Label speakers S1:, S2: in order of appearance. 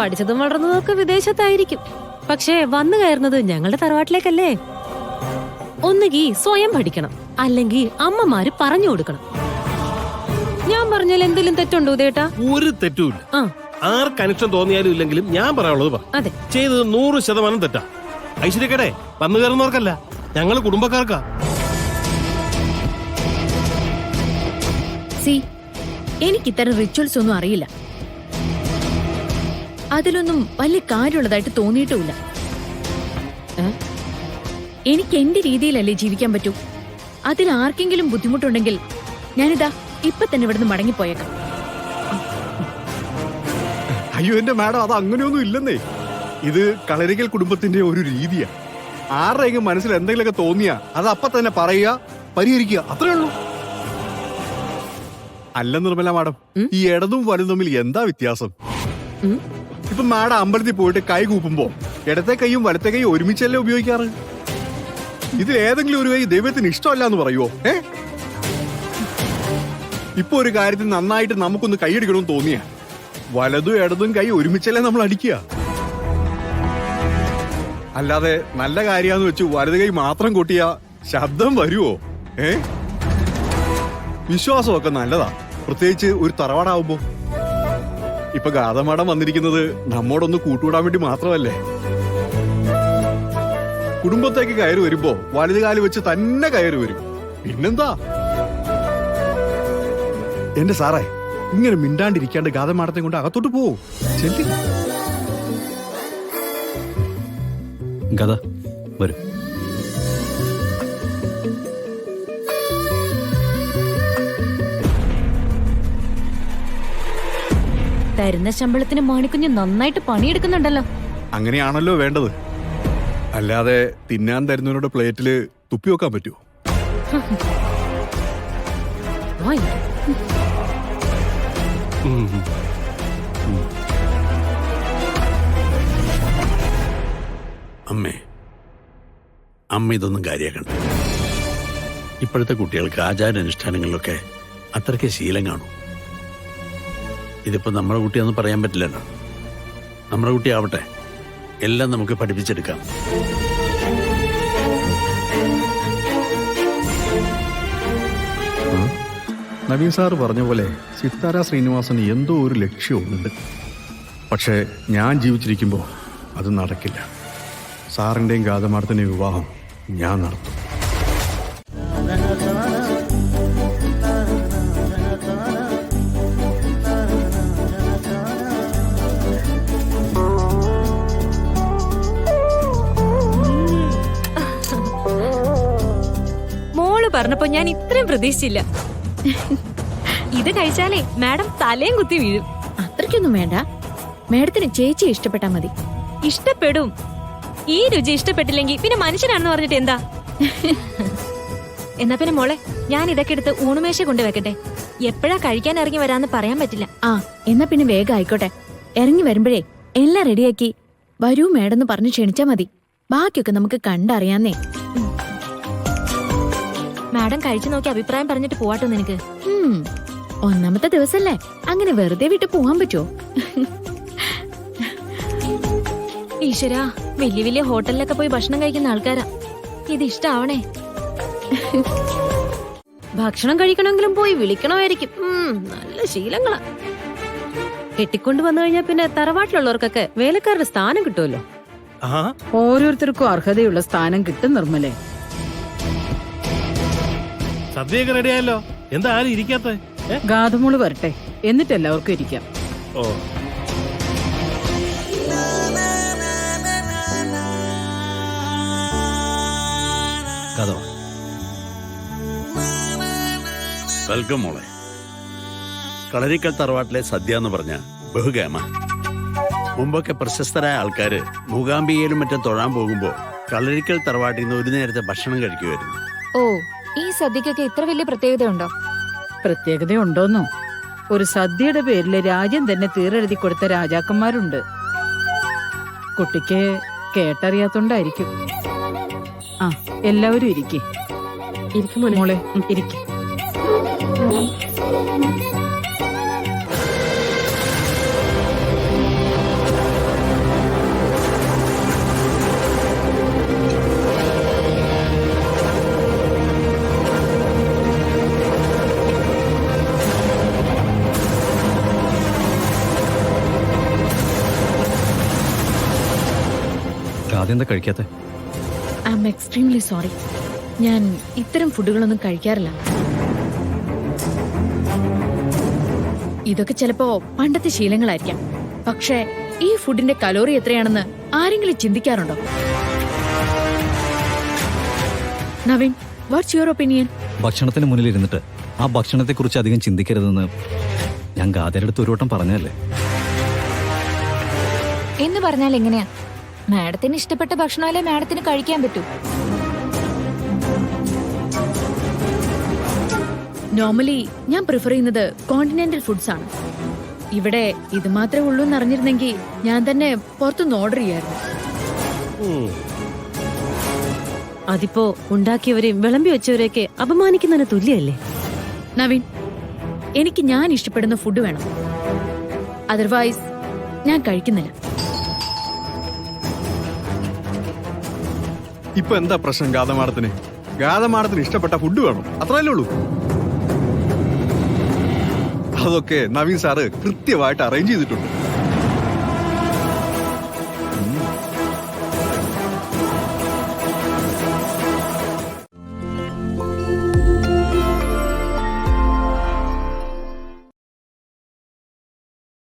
S1: പഠിച്ചതും വളർന്നതും ഒക്കെ വിദേശത്തായിരിക്കും. പക്ഷേ വന്നു കയറുന്നത് ഞങ്ങളുടെ തറവാട്ടിലേക്കല്ലേ. ഒന്നുകിൽ സ്വയം പഠിക്കണം, അല്ലെങ്കിൽ അമ്മമാര് പറഞ്ഞു കൊടുക്കണം. ഞാൻ പറഞ്ഞാൽ എന്തെങ്കിലും തെറ്റുണ്ടോ ഉദയേട്ടാ?
S2: ഒരു തെറ്റുമില്ല. ആർക്ക് കണക്ഷൻ തോന്നിയാലും ഇല്ലെങ്കിലും ഞാൻ പറയാനുള്ളത് പറ.
S1: അതെ,
S2: ചെയ്തത് 100% തെറ്റാ. ഐശ്വര്യക്കടെ വന്നു കയറുന്നവർക്കല്ല, ഞങ്ങള് കുടുംബക്കാർക്കാ.
S3: എനിക്ക് ഇത്തരം റിച്വൽസ് ഒന്നും അറിയില്ല. അതിലൊന്നും വലിയ കാര്യമുള്ളതായിട്ട് തോന്നിയിട്ടുമില്ല. എനിക്ക് എന്റെ രീതിയിലല്ലേ ജീവിക്കാൻ പറ്റൂ. അതിൽ ആർക്കെങ്കിലും ബുദ്ധിമുട്ടുണ്ടെങ്കിൽ ഞാനിതാ ഇപ്പൊ തന്നെ ഇവിടുന്ന് മടങ്ങിപ്പോയേക്കാം.
S4: അയ്യോ എന്റെ മാഡം, അത് അങ്ങനെയൊന്നും ഇല്ലെന്നേ. ഇത് കളരിക്കൽ കുടുംബത്തിന്റെ ഒരു രീതിയാ. ആരുടെയെങ്കിലും മനസ്സിൽ എന്തെങ്കിലുമൊക്കെ തോന്നിയാ അത് അപ്പൊ തന്നെ പറയുക, പരിഹരിക്കുക, അത്രേ ഉള്ളൂ. അല്ല നിർമ്മല മാഡം, ഈ ഇടതും വലതും തമ്മിൽ എന്താ വ്യത്യാസം? ഇപ്പൊ മാഡം അമ്പലത്തിൽ പോയിട്ട് കൈ കൂപ്പുമ്പോ ഇടത്തെ കൈയും വലത്തെ കൈയും ഒരുമിച്ചല്ലേ ഉപയോഗിക്കാറ്? ഇതിൽ ഏതെങ്കിലും ഒരു കൈ ദൈവത്തിന് ഇഷ്ടമല്ല എന്ന് പറയുവോ? ഇപ്പൊ ഒരു കാര്യത്തിൽ നന്നായിട്ട് നമുക്കൊന്ന് കൈയടിക്കണമെന്ന് തോന്നിയ വലതും ഇടതും കൈ ഒരുമിച്ചല്ലേ നമ്മൾ അടിക്കുക. അല്ലാതെ നല്ല കാര്യാന്ന് വെച്ച് വലത് കൈ മാത്രം കൊട്ടിയ ശബ്ദം വരുവോ? വിശ്വാസമൊക്കെ നല്ലതാ, പ്രത്യേകിച്ച് ഒരു തറവാടാവുമ്പോ. ഇപ്പൊ ഗാതമാടം വന്നിരിക്കുന്നത് നമ്മോടൊന്ന് കൂട്ടുകൂടാൻ വേണ്ടി മാത്രമല്ലേ. കുടുംബത്തേക്ക് കയറി വരുമ്പോ വലത് കാല് വെച്ച് തന്നെ കയറി വരും. പിന്നെന്താ എന്റെ സാറേ, ഇങ്ങനെ മിണ്ടാണ്ടിരിക്കാണ്ട് ഗാതമാടത്തെ കൊണ്ട് അകത്തോട്ട് പോവോ? ചെല്ലി
S5: ഗദ വരും.
S3: തരുന്ന ശമ്പളത്തിന് മാണിക്കുഞ്ഞ് നന്നായിട്ട് പണിയെടുക്കുന്നുണ്ടല്ലോ.
S4: അങ്ങനെയാണല്ലോ വേണ്ടത്. അല്ലാതെ തിന്നാൻ തരുന്നവരുടെ പ്ലേറ്റില് തുപ്പി വെക്കാൻ പറ്റുമോ?
S5: അമ്മ ഇതൊന്നും കാര്യാക്കണ്ട. ഇപ്പോഴത്തെ കുട്ടികൾക്ക് ആചാരാനുഷ്ഠാനങ്ങളിലൊക്കെ അത്രയ്ക്ക് ശീലം കാണും. ഇതിപ്പോ നമ്മുടെ കുട്ടിയാന്ന് പറയാൻ പറ്റില്ലല്ലോ. നമ്മുടെ കുട്ടിയാവട്ടെ, എല്ലാം നമുക്ക് പഠിപ്പിച്ചെടുക്കാം.
S4: നവീൻ സാറ് പറഞ്ഞ പോലെ സിത്താര ശ്രീനിവാസന് എന്തോ ഒരു ലക്ഷ്യമുണ്ട്. പക്ഷെ ഞാൻ ജീവിച്ചിരിക്കുമ്പോൾ അത് നടക്കില്ല. സാറിന്റെയും ഗാതമാടത്തിന്റെയും വിവാഹം ഞാൻ നടത്തും.
S1: പറഞ്ഞപ്പോ ഞാൻ ഇത്രയും പ്രതീക്ഷിച്ചില്ല. ഇത് കഴിച്ചാലേ മാഡം തലയും കുത്തി വീഴും.
S3: അത്രയ്ക്കൊന്നും വേണ്ട. മാഡത്തിന് ചേച്ചി ഇഷ്ടപ്പെട്ടാ മതി.
S1: ഇഷ്ടപ്പെടും. ഈ രുചി ഇഷ്ടപ്പെട്ടില്ലെങ്കിൽ പിന്നെ മനുഷ്യനാണെന്ന് പറഞ്ഞിട്ട് എന്താ? എന്നാ പിന്നെ മോളെ, ഞാൻ ഇതൊക്കെ എടുത്ത് ഊണുമേശ കൊണ്ടുവെക്കട്ടെ. എപ്പോഴാ കഴിക്കാൻ ഇറങ്ങി വരാന്ന് പറയാൻ പറ്റില്ല.
S3: എന്നാ പിന്നെ വേഗം ആയിക്കോട്ടെ. ഇറങ്ങി വരുമ്പോഴേ എല്ലാം റെഡിയാക്കി വരൂ മേഡെന്ന് പറഞ്ഞ് ക്ഷണിച്ചാ മതി. ബാക്കിയൊക്കെ നമുക്ക് കണ്ടറിയാന്നേ.
S1: മാഡം കഴിച്ചു നോക്കി അഭിപ്രായം പറഞ്ഞിട്ട് പോവാട്ടോ നിനക്ക്.
S3: ഒന്നാമത്തെ ദിവസല്ലേ, അങ്ങനെ വെറുതെ വിട്ട് പോവാൻ പറ്റുമോ?
S1: ഈശ്വരാ, വലിയ വലിയ ഹോട്ടലിലൊക്കെ പോയി ഭക്ഷണം കഴിക്കുന്ന ആൾക്കാരാ. ഇത് ഇഷ്ടാവണേ. ഭക്ഷണം കഴിക്കണമെങ്കിലും പോയി വിളിക്കണമായിരിക്കും. നല്ല ശീലങ്ങളാ. കെട്ടിക്കൊണ്ട് വന്നു കഴിഞ്ഞാൽ പിന്നെ തറവാട്ടിലുള്ളവർക്കൊക്കെ വേലക്കാരുടെ സ്ഥാനം കിട്ടുമല്ലോ.
S6: ഓരോരുത്തർക്കും അർഹതയുള്ള സ്ഥാനം കിട്ടും നിർമ്മലേ.
S2: സദ്യയൊക്കെ റെഡിയായല്ലോ, എന്താ ആരും ഇരിക്കാത്ത?
S6: ഗാഥമോള് വരട്ടെ, എന്നിട്ട് എല്ലാവർക്കും ഇരിക്കാം.
S5: വെൽക്കം മോളെ. കളരിക്കൽ തറവാട്ടിലെ സദ്യ എന്ന് പറഞ്ഞ ബഹുഗേമ. മുമ്പൊക്കെ പ്രശസ്തരായ ആൾക്കാര് മൂകാംബികയിലും മറ്റും തൊഴാൻ പോകുമ്പോ കളരിക്കൽ തറവാട്ടിൽ നിന്ന് ഒരു നേരത്തെ ഭക്ഷണം കഴിക്കുമായിരുന്നു.
S7: ഓ, ഈ സദ്യക്കൊക്കെ ഇത്ര വലിയ പ്രത്യേകതയുണ്ടോ?
S6: പ്രത്യേകതയുണ്ടോന്നോ? ഒരു സദ്യയുടെ പേരില് രാജ്യം തന്നെ തീരെഴുതി കൊടുത്ത രാജാക്കന്മാരുണ്ട്. കുട്ടിക്ക് കേട്ടറിയാത്തോണ്ടായിരിക്കും. എല്ലാവരും ഇരിക്കേ. മോളെ ഇരിക്കേ.
S8: ഗാഥ എന്താ കഴിക്കാത്തെ?
S3: I am extremely sorry. ഞാൻ ഇത്തരം ഫുഡുകളൊന്നും കഴിക്കാറില്ല. ഇതൊക്കെ ചിലപ്പോ പണ്ടത്തെ ശീലങ്ങളായിരിക്കാം. പക്ഷേ ഈ ഫുഡിന്റെ കലോറി എത്രയാണെന്ന് ആരെങ്കിലും ചിന്തിക്കാറുണ്ടോ? Naveen, what's your opinion?
S8: ഭക്ഷണത്തിന് മുന്നിൽ ഇരുന്നിട്ട് ആ ഭക്ഷണത്തെക്കുറിച്ച് അധികം ചിന്തിക്കരുതെന്ന് ഞാൻ ഗാഥയുടെ അടുത്ത് ഒരു വട്ടം പറഞ്ഞതല്ലേ?
S7: എന്ന് പറഞ്ഞാൽ എങ്ങനെയാ? മാഡത്തിന് ഇഷ്ടപ്പെട്ട ഭക്ഷണമല്ലേ മാഡത്തിന് കഴിക്കാൻ പറ്റൂ.
S3: നോർമലി ഞാൻ പ്രിഫർ ചെയ്യുന്നത് കോണ്ടിനെന്റൽ ഫുഡ്സ് ആണ്. ഇവിടെ ഇത് മാത്രമേ ഉള്ളൂ എന്ന് അറിഞ്ഞിരുന്നെങ്കിൽ ഞാൻ തന്നെ പുറത്തുനിന്ന് ഓർഡർ ചെയ്യായിരുന്നു.
S1: അതിപ്പോ ഉണ്ടാക്കിയവരെയും വിളമ്പി വെച്ചവരെയൊക്കെ അപമാനിക്കുന്നതിന് തുല്യല്ലേ?
S3: നവീൻ, എനിക്ക് ഞാൻ ഇഷ്ടപ്പെടുന്ന ഫുഡ് വേണം. അതർവൈസ് ഞാൻ കഴിക്കുന്നില്ല.
S4: ഇപ്പൊ എന്താ പ്രശ്നം ഗാഥമാടത്തിന്? ഗാഥമാടത്തിന് ഇഷ്ടപ്പെട്ട ഫുഡ് വേണം, അത്രയല്ലേ ഉള്ളൂ. അതൊക്കെ നവീൻ സാറ് കൃത്യമായിട്ട് അറേഞ്ച് ചെയ്തിട്ടുണ്ട്.